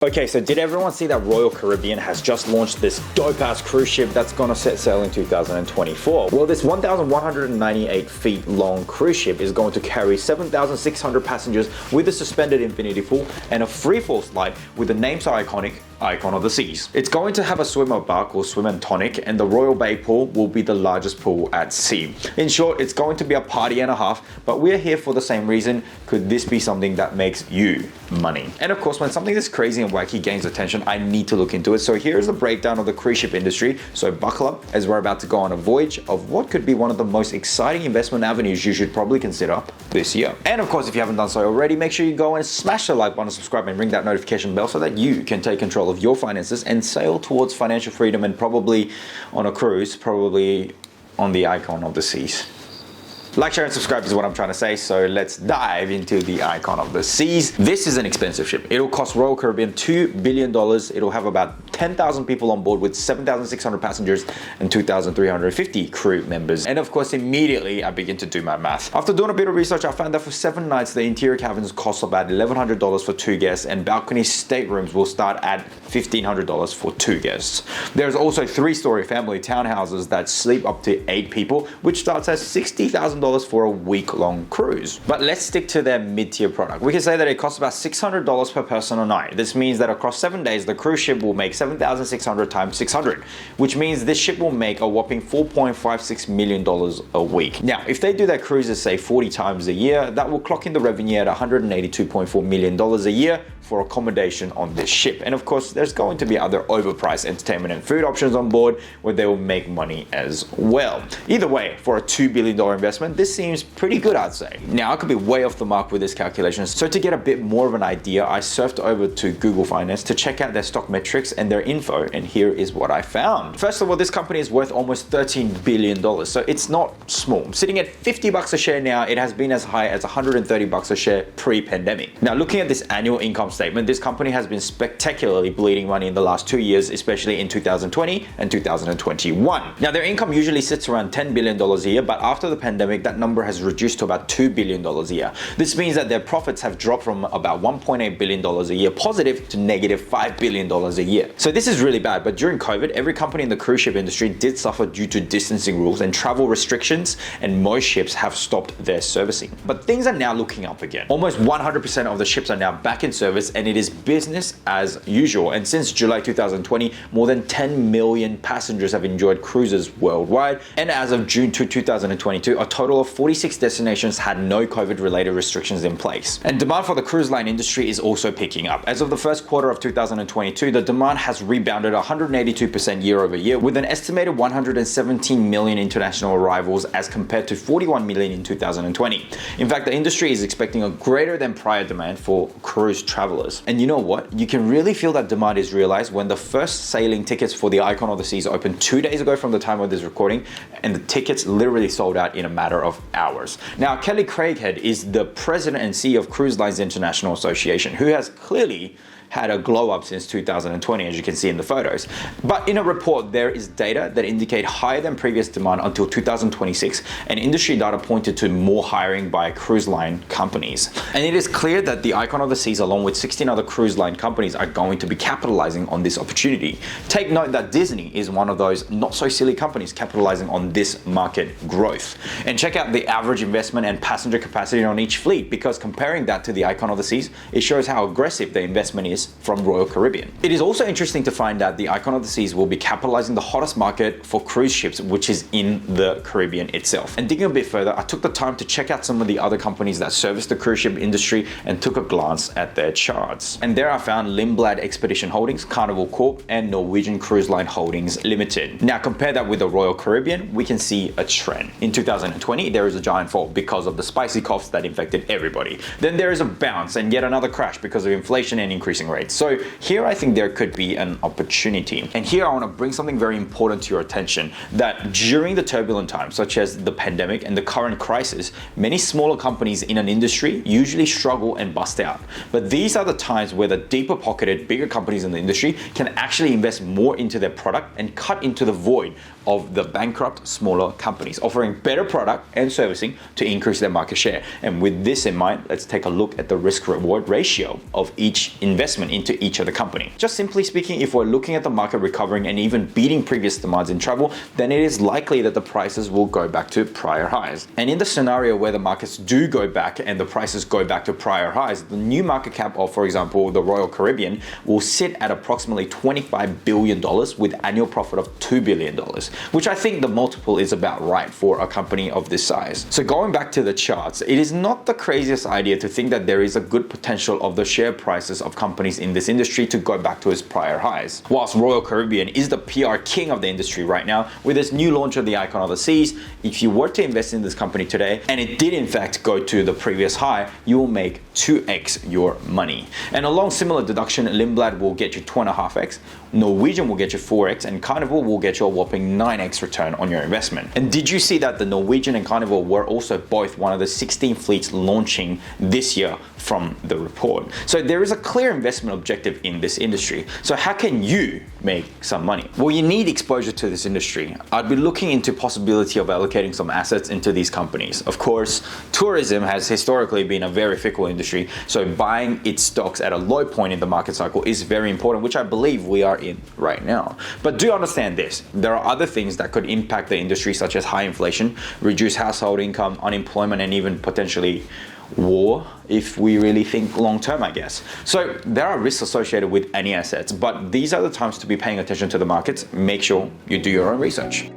Okay, so did everyone see that Royal Caribbean has just launched this dope-ass cruise ship that's gonna set sail in 2024? Well, this 1,198 feet long cruise ship is going to carry 7,600 passengers with a suspended infinity pool and a free-fall slide with the name so iconic, Icon of the Seas. It's going to have a swimmer bar called Swim and Tonic, and the Royal Bay pool will be the largest pool at sea. In short, it's going to be a party and a half, but we're here for the same reason. Could this be something that makes you money? And of course, when something this crazy and wacky gains attention, I need to look into it. So here's a breakdown of the cruise ship industry. So buckle up as we're about to go on a voyage of what could be one of the most exciting investment avenues you should probably consider this year. And of course, if you haven't done so already, make sure you go and smash the like button, subscribe, and ring that notification bell so that you can take control of your finances and sail towards financial freedom, and probably on a cruise, probably on the Icon of the Seas. Like, share, and subscribe is what I'm trying to say, so let's dive into the Icon of the Seas. This is an expensive ship. It'll cost Royal Caribbean $2 billion. It'll have about 10,000 people on board with 7,600 passengers and 2,350 crew members. And of course, immediately I begin to do my math. After doing a bit of research, I found that for 7 nights, the interior cabins cost about $1,100 for 2 guests, and balcony staterooms will start at $1,500 for 2 guests. There's also 3-story family townhouses that sleep up to 8 people, which starts at $60,000 for a week-long cruise. But let's stick to their mid-tier product. We can say that it costs about $600 per person a night. This means that across 7 days, the cruise ship will make 7,600 times 600, which means this ship will make a whopping $4.56 million a week. Now, if they do their cruises, say 40 times a year, that will clock in the revenue at $182.4 million a year for accommodation on this ship. And of course, there's going to be other overpriced entertainment and food options on board where they will make money as well. Either way, for a $2 billion investment, this seems pretty good, I'd say. Now, I could be way off the mark with this calculation, so to get a bit more of an idea, I surfed over to Google Finance to check out their stock metrics and their info, and here is what I found. First of all, this company is worth almost $13 billion, so it's not small. Sitting at $50 a share now, it has been as high as $130 a share pre-pandemic. Now, looking at this annual income statement, this company has been spectacularly bleeding money in the last 2 years, especially in 2020 and 2021. Now, their income usually sits around $10 billion a year, but after the pandemic, that number has reduced to about $2 billion a year. This means that their profits have dropped from about $1.8 billion a year positive to negative $5 billion a year. So this is really bad, but during COVID, every company in the cruise ship industry did suffer due to distancing rules and travel restrictions, and most ships have stopped their servicing. But things are now looking up again. Almost 100% of the ships are now back in service, and it is business as usual. And since July 2020, more than 10 million passengers have enjoyed cruises worldwide. And as of June 2022, a total of 46 destinations had no COVID-related restrictions in place. And demand for the cruise line industry is also picking up. As of the first quarter of 2022, the demand has rebounded 182% year over year, with an estimated 117 million international arrivals as compared to 41 million in 2020. In fact, the industry is expecting a greater than prior demand for cruise travelers. And you know what? You can really feel that demand is realized when the first sailing tickets for the Icon of the Seas opened 2 days ago from the time of this recording, and the tickets literally sold out in a matter of hours. Now, Kelly Craighead is the president and CEO of Cruise Lines International Association, who has clearly had a glow up since 2020, as you can see in the photos. But in a report, there is data that indicate higher than previous demand until 2026, and industry data pointed to more hiring by cruise line companies. And it is clear that the Icon of the Seas, along with 16 other cruise line companies, are going to be capitalizing on this opportunity. Take note that Disney is one of those not so silly companies capitalizing on this market growth. And check out the average investment and passenger capacity on each fleet, because comparing that to the Icon of the Seas, it shows how aggressive the investment is from Royal Caribbean. It is also interesting to find that the Icon of the Seas will be capitalizing the hottest market for cruise ships, which is in the Caribbean itself. And digging a bit further, I took the time to check out some of the other companies that service the cruise ship industry and took a glance at their charts. And there I found Lindblad Expedition Holdings, Carnival Corp, and Norwegian Cruise Line Holdings Limited. Now compare that with the Royal Caribbean, we can see a trend. In 2020, there is a giant fall because of the spicy coughs that infected everybody. Then there is a bounce and yet another crash because of inflation and increasing rates. So here I think there could be an opportunity. And here I want to bring something very important to your attention, that during the turbulent times, such as the pandemic and the current crisis, many smaller companies in an industry usually struggle and bust out. But these are the times where the deeper pocketed, bigger companies in the industry can actually invest more into their product and cut into the void of the bankrupt smaller companies, offering better product and servicing to increase their market share. And with this in mind, let's take a look at the risk-reward ratio of each investment investment into each of the company. Just simply speaking, if we're looking at the market recovering and even beating previous demands in travel, then it is likely that the prices will go back to prior highs. And in the scenario where the markets do go back and the prices go back to prior highs, the new market cap of, for example, the Royal Caribbean will sit at approximately $25 billion with annual profit of $2 billion, which I think the multiple is about right for a company of this size. So going back to the charts, it is not the craziest idea to think that there is a good potential of the share prices of companies in this industry to go back to its prior highs. Whilst Royal Caribbean is the PR king of the industry right now, with its new launch of the Icon of the Seas, if you were to invest in this company today, and it did in fact go to the previous high, you will make 2x your money. And along similar deduction, Lindblad will get you 2.5x, Norwegian will get you 4x, and Carnival will get you a whopping 9x return on your investment. And did you see that the Norwegian and Carnival were also both one of the 16 fleets launching this year from the report? So there is a clear investment objective in this industry. So how can you make some money? Well, you need exposure to this industry. I'd be looking into possibility of allocating some assets into these companies. Of course, tourism has historically been a very fickle industry, so buying its stocks at a low point in the market cycle is very important, which I believe we are in right now. But do understand this, there are other things that could impact the industry, such as high inflation, reduced household income, unemployment, and even potentially war, if we really think long term, I guess. So there are risks associated with any assets, but these are the times to be paying attention to the markets. Make sure you do your own research.